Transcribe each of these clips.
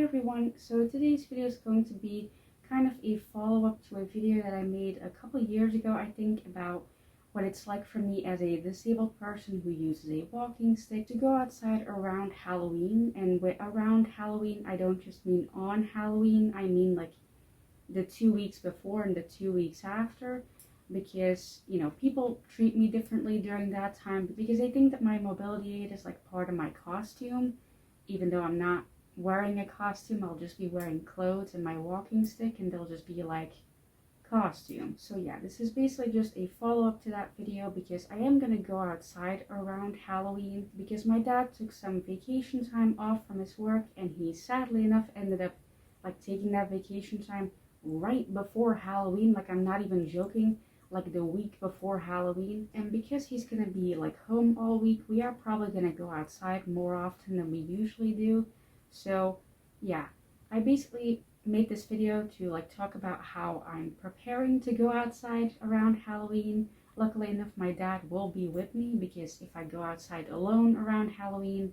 everyone, so today's video is going to be kind of a follow-up to a video that I made a couple years ago, I think, about what it's like for me as a disabled person who uses a walking stick to go outside around Halloween. And with around Halloween, I don't just mean on Halloween, I mean like the 2 weeks before and the 2 weeks after, because, you know, people treat me differently during that time, because they think that my mobility aid is like part of my costume, even though I'm not wearing a costume. I'll just be wearing clothes and my walking stick, and they'll just be like, costume. So yeah, this is basically just a follow-up to that video, because I am gonna go outside around Halloween, because my dad took some vacation time off from his work, and he sadly enough ended up like taking that vacation time right before Halloween. Like, I'm not even joking, like the week before Halloween. And because he's gonna be like home all week, we are probably gonna go outside more often than we usually do. So yeah, I basically made this video to like talk about how I'm preparing to go outside around Halloween. Luckily enough, my dad will be with me, because if I go outside alone around Halloween,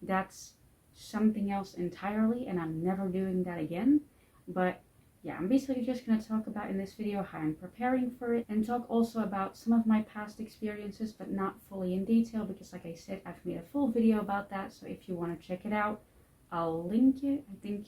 that's something else entirely, and I'm never doing that again. But yeah, I'm basically just going to talk about in this video how I'm preparing for it, and talk also about some of my past experiences, but not fully in detail, because like I said, I've made a full video about that. So if you want to check it out, I'll link it. I think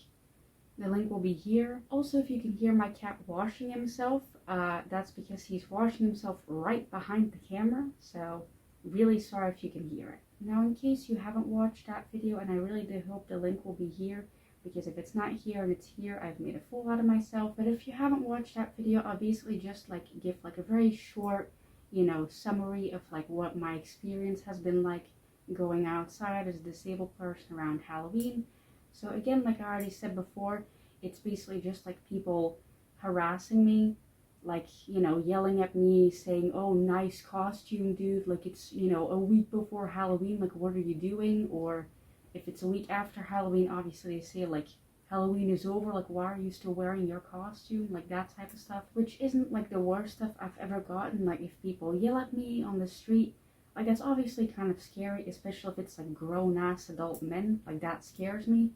the link will be here. Also, if you can hear my cat washing himself, that's because he's washing himself right behind the camera. So really sorry if you can hear it. Now, in case you haven't watched that video, and I really do hope the link will be here, because if it's not here and it's here, I've made a fool out of myself. But if you haven't watched that video, I'll basically just like give like a very short, you know, summary of like what my experience has been like going outside as a disabled person around Halloween. So again, like I already said before, it's basically just like people harassing me, like, you know, yelling at me, saying, oh, nice costume, dude, like it's, you know, a week before Halloween, like what are you doing? Or if it's a week after Halloween, obviously they say like, Halloween is over, like why are you still wearing your costume, like that type of stuff, which isn't like the worst stuff I've ever gotten. Like if people yell at me on the street, like that's obviously kind of scary, especially if it's like grown-ass adult men, like that scares me.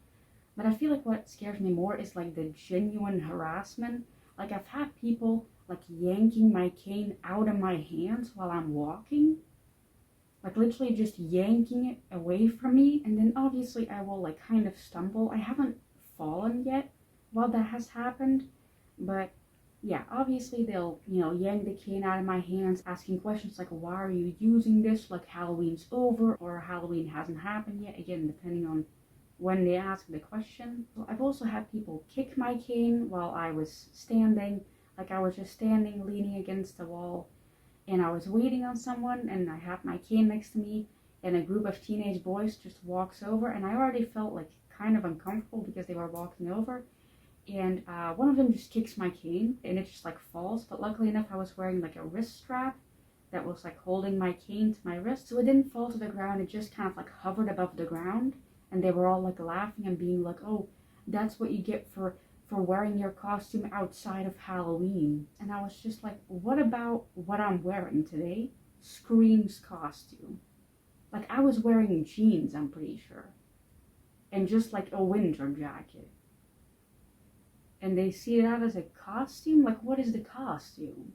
But I feel like what scares me more is like the genuine harassment. Like I've had people like yanking my cane out of my hands while I'm walking. Like literally just yanking it away from me. And then obviously I will like kind of stumble. I haven't fallen yet while that has happened. But yeah, obviously they'll, you know, yank the cane out of my hands, asking questions like, why are you using this? Like Halloween's over, or Halloween hasn't happened yet. Again, depending on when they ask the question. So I've also had people kick my cane while I was standing. Like I was just standing leaning against the wall, and I was waiting on someone, and I had my cane next to me, and a group of teenage boys just walks over, and I already felt like kind of uncomfortable because they were walking over, and one of them just kicks my cane, and it just like falls. But luckily enough, I was wearing like a wrist strap that was like holding my cane to my wrist, so it didn't fall to the ground. It just kind of like hovered above the ground. And they were all like laughing and being like, oh, that's what you get for wearing your costume outside of Halloween. And I was just like, what about what I'm wearing today screams costume? Like I was wearing jeans, I'm pretty sure, and just like a winter jacket. And they see that as a costume? Like what is the costume?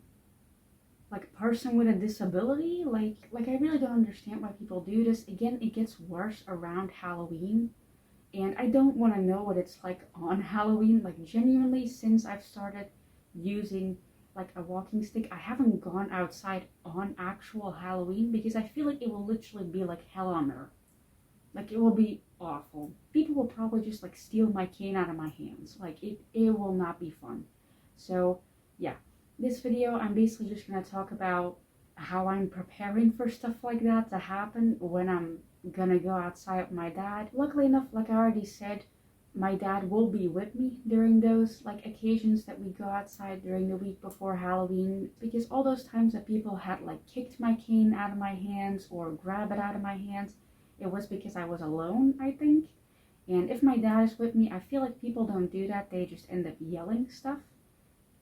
Like a person with a disability? Like I really don't understand why people do this. Again, it gets worse around Halloween, and I don't want to know what it's like on Halloween. Like genuinely, since I've started using like a walking stick, I haven't gone outside on actual Halloween, because I feel like it will literally be like hell on earth. Like it will be awful. People will probably just like steal my cane out of my hands. Like it will not be fun. So yeah, this video, I'm basically just going to talk about how I'm preparing for stuff like that to happen when I'm gonna go outside with my dad. Luckily enough, like I already said, my dad will be with me during those like occasions that we go outside during the week before Halloween, because all those times that people had like kicked my cane out of my hands or grab it out of my hands, it was because I was alone, I think. And if my dad is with me, I feel like people don't do that. They just end up yelling stuff,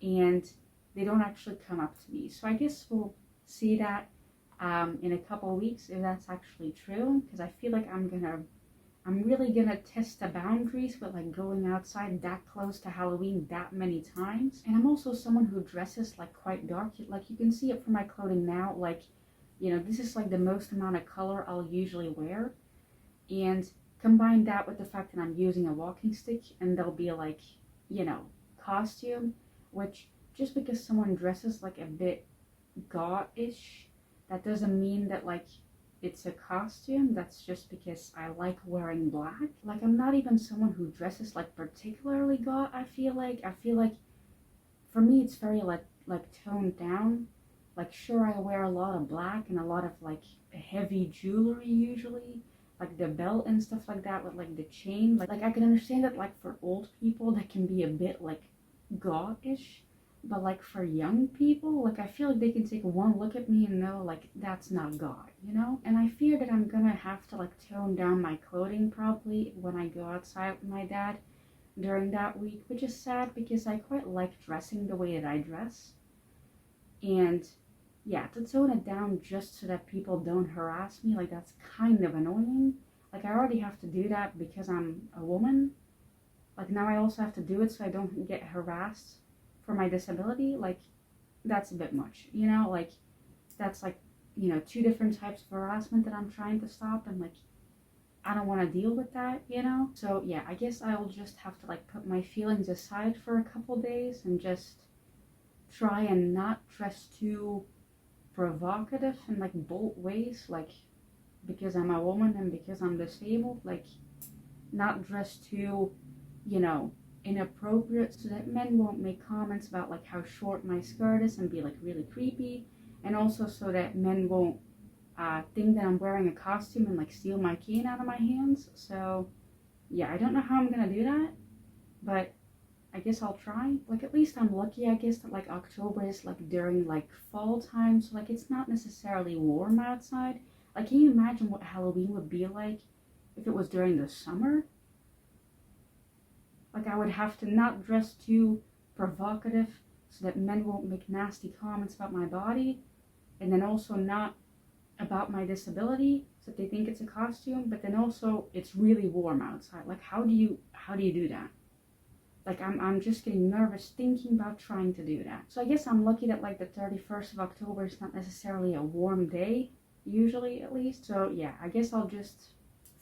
and they don't actually come up to me. So I guess we'll see that in a couple of weeks if that's actually true, because I feel like I'm gonna I'm really gonna test the boundaries with like going outside that close to Halloween that many times. And I'm also someone who dresses like quite dark. Like you can see it from my clothing now, like, you know, this is like the most amount of color I'll usually wear. And combine that with the fact that I'm using a walking stick and there'll be like, you know, costume, which just because someone dresses like a bit gauche, that doesn't mean that like it's a costume. That's just because I like wearing black. Like I'm not even someone who dresses like particularly gauche. I feel like for me it's very like toned down. Like sure, I wear a lot of black and a lot of like heavy jewelry usually, like the belt and stuff like that with like the chain. Like I can understand that like for old people that can be a bit like gauche, but like for young people, like I feel like they can take one look at me and know like that's not God, you know? And I fear that I'm gonna have to like tone down my clothing probably when I go outside with my dad during that week, which is sad because I quite like dressing the way that I dress. And yeah, to tone it down just so that people don't harass me, like that's kind of annoying. Like I already have to do that because I'm a woman. Like now I also have to do it so I don't get harassed for my disability. Like that's a bit much, you know? Like that's like, you know, two different types of harassment that I'm trying to stop, and like I don't want to deal with that, you know? So yeah, I guess I'll just have to like put my feelings aside for a couple days and just try and not dress too provocative in like bold ways, like because I'm a woman and because I'm disabled, like not dress too, you know, inappropriate so that men won't make comments about like how short my skirt is and be like really creepy, and also so that men won't think that I'm wearing a costume and like steal my cane out of my hands. So yeah, I don't know how I'm gonna do that, but I guess I'll try. Like at least I'm lucky, I guess, that like October is like during like fall time, so like it's not necessarily warm outside. Like can you imagine what Halloween would be like if it was during the summer? Like I would have to not dress too provocative so that men won't make nasty comments about my body, and then also not about my disability so that they think it's a costume, but then also it's really warm outside. Like how do you do that? Like I'm just getting nervous thinking about trying to do that. So I guess I'm lucky that like the 31st of October is not necessarily a warm day, usually at least. So yeah, I guess I'll just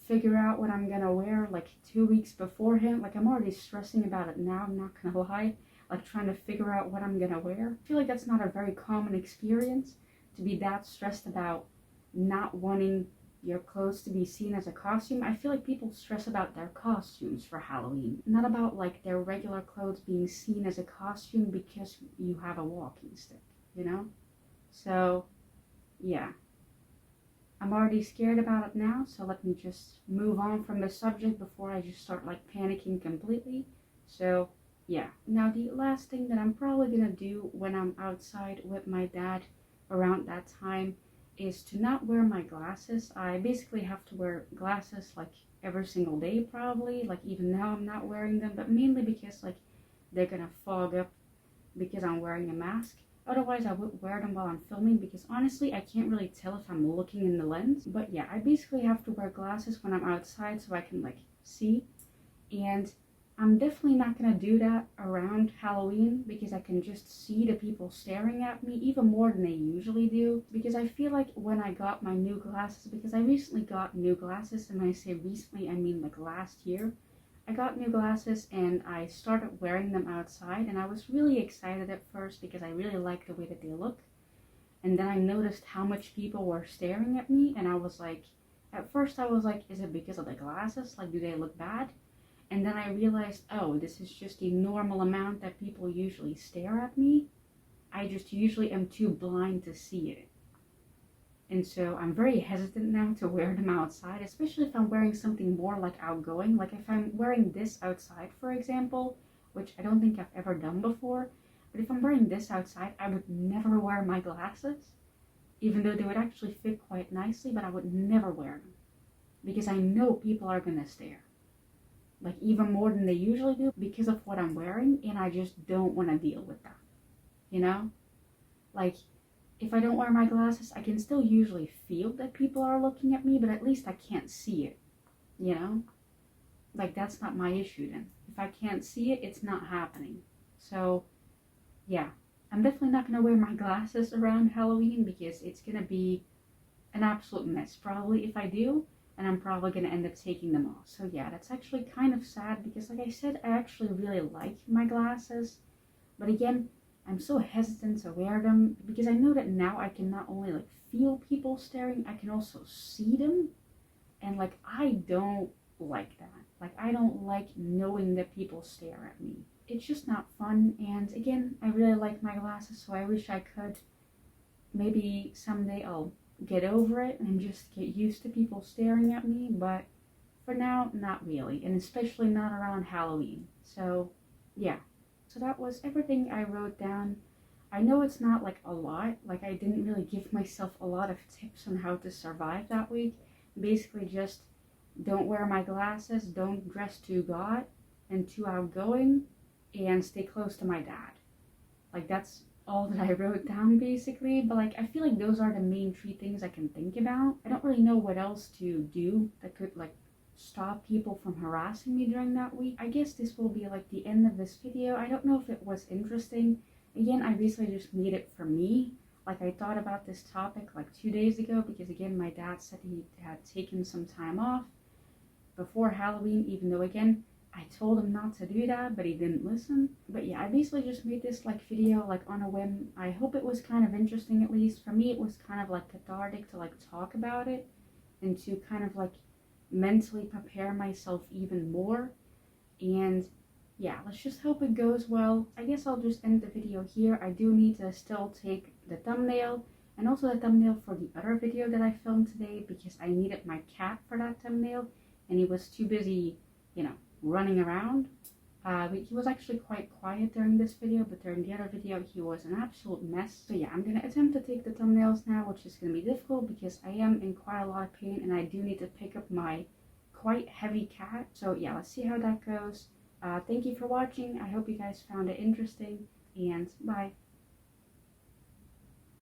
figure out what I'm gonna wear like 2 weeks beforehand. Like I'm already stressing about it now, I'm not gonna lie. Like trying to figure out what I'm gonna wear. I feel like that's not a very common experience to be that stressed about not wanting your clothes to be seen as a costume. I feel like people stress about their costumes for Halloween, not about like their regular clothes being seen as a costume because you have a walking stick, you know? So yeah, I'm already scared about it now, so let me just move on from the subject before I just start like panicking completely. So yeah, now the last thing that I'm probably gonna do when I'm outside with my dad around that time is to not wear my glasses. I basically have to wear glasses like every single day probably. Like even now I'm not wearing them, but mainly because like they're gonna fog up because I'm wearing a mask. Otherwise, I would wear them while I'm filming because honestly, I can't really tell if I'm looking in the lens. But yeah, I basically have to wear glasses when I'm outside so I can like see. And I'm definitely not gonna do that around Halloween because I can just see the people staring at me even more than they usually do. Because I feel like when I got my new glasses, because I recently got new glasses, and when I say recently, I mean like last year. I got new glasses and I started wearing them outside, and I was really excited at first because I really liked the way that they look. And then I noticed how much people were staring at me, and I was like, at first I was like, is it because of the glasses? Like, do they look bad? And then I realized, oh, this is just the normal amount that people usually stare at me. I just usually am too blind to see it. And so I'm very hesitant now to wear them outside, especially if I'm wearing something more like outgoing. Like if I'm wearing this outside, for example, which I don't think I've ever done before. But if I'm wearing this outside, I would never wear my glasses, even though they would actually fit quite nicely, but I would never wear them because I know people are gonna stare. Like even more than they usually do because of what I'm wearing, and I just don't want to deal with that, you know? Like, if I don't wear my glasses, I can still usually feel that people are looking at me, but at least I can't see it, you know? Like, that's not my issue then. If I can't see it, it's not happening. So, yeah. I'm definitely not going to wear my glasses around Halloween because it's going to be an absolute mess probably if I do, and I'm probably going to end up taking them off. So yeah, that's actually kind of sad because like I said, I actually really like my glasses, but again, I'm so hesitant to wear them because I know that now I can not only like feel people staring, I can also see them, and like I don't like that. Like I don't like knowing that people stare at me. It's just not fun, and again, I really like my glasses, so I wish I could. Maybe someday I'll get over it and just get used to people staring at me, but for now, not really, and especially not around Halloween. So, yeah. So that was everything I wrote down. I know it's not like a lot, like I didn't really give myself a lot of tips on how to survive that week. Basically just don't wear my glasses, don't dress too gaunt and too outgoing, and stay close to my dad. Like that's all that I wrote down basically, but like I feel like those are the main three things I can think about. I don't really know what else to do that could like stop people from harassing me during that week. I guess this will be like the end of this video. I don't know if it was interesting. Again, I basically just made it for me. Like I thought about this topic like 2 days ago because again my dad said he had taken some time off before Halloween, even though again I told him not to do that, but he didn't listen. But yeah, I basically just made this like video like on a whim. I hope it was kind of interesting, at least for me. It was kind of like cathartic to like talk about it and to kind of like mentally prepare myself even more. And yeah, let's just hope it goes well. I guess I'll just end the video here. I do need to still take the thumbnail and also the thumbnail for the other video that I filmed today because I needed my cat for that thumbnail and he was too busy, you know, running around. He was actually quite quiet during this video, but during the other video he was an absolute mess. So yeah, I'm gonna attempt to take the thumbnails now, which is gonna be difficult because I am in quite a lot of pain and I do need to pick up my quite heavy cat. So yeah, let's see how that goes. Thank you for watching. I hope you guys found it interesting, and bye.